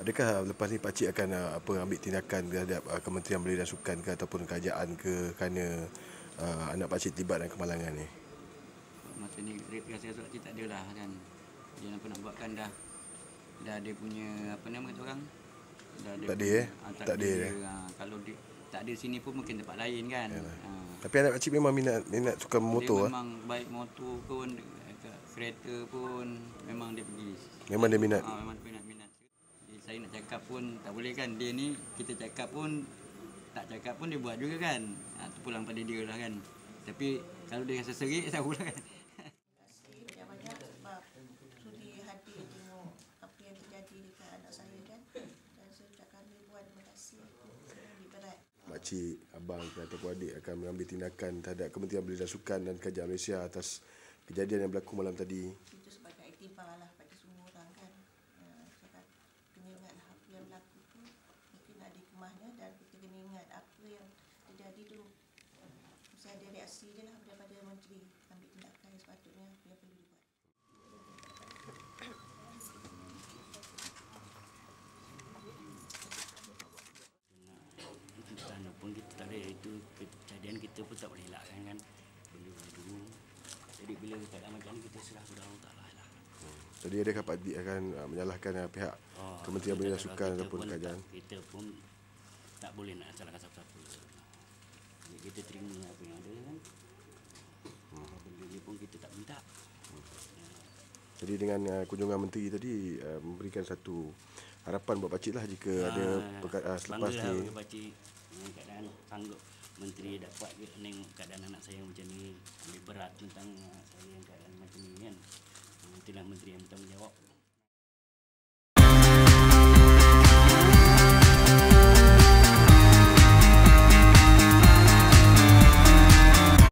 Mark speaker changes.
Speaker 1: Adakah lepas ni pakcik akan ambil tindakan terhadap Kementerian Belia dan Sukan ke ataupun kerajaan ke kerana anak pakcik terlibat dalam kemalangan ni?
Speaker 2: Masa ni rasa pakcik tak adalah kan. Dia nak buat kan dah ada punya apa nama kata orang?
Speaker 1: Tak ada.
Speaker 2: Kalau dia tak ada sini pun mungkin tempat lain kan.
Speaker 1: Tapi anak pakcik memang minat suka motor.
Speaker 2: Dia memang baik motor pun, kereta pun memang dia pergi.
Speaker 1: Memang dia minat.
Speaker 2: Memang minat. Jadi saya nak cakap pun tak boleh kan. Dia ni kita cakap pun tak cakap pun dia buat juga kan. Itu pulang pada dia lah kan. Tapi kalau dia rasa serik saya pula kan.
Speaker 3: Banyak sebab sudi hadir tengok apa yang terjadi dekat anak saya kan. Dan saya ucapkan ribuan terima kasih. Lebih berat.
Speaker 1: Makcik, abang ataupun adik akan mengambil tindakan terhadap Kementerian Belia dan Sukan dan Kerajaan Malaysia atas kejadian yang berlaku malam tadi.
Speaker 3: Itu sebagai iktibar lah pada semua orang kan. Sebab kena ingat apa yang berlaku tu mungkin ada hikmahnya dan kita kena ingat apa yang terjadi tu mesti ada reaksi je lah daripada menteri ambil tindakan yang sepatutnya yang perlu dibuat.
Speaker 2: Pun kita tak boleh, itu kejadian kita pun tak boleh elakkan kan. Dulu. Jadi bila keadaan macam ni kita serah kepada Allah Ta'ala lah.
Speaker 1: Jadi adakah Pak Dik akan menyalahkan pihak Kementerian Belia dan Sukan ataupun kerajaan?
Speaker 2: Kita pun tak boleh nak salahkan siapa-siapa. Jadi kita terima apa yang ada kan. Benda ni pun kita tak minta.
Speaker 1: Jadi dengan kunjungan menteri tadi memberikan satu harapan buat pakcik lah jika ada selepas ni.
Speaker 2: Bangga pakcik keadaan sanggup menteri dapat tengok keadaan anak saya macam ni, ambil berat tentang saya yang keadaan macam ni kan. Itulah menteri yang bertanggungjawab.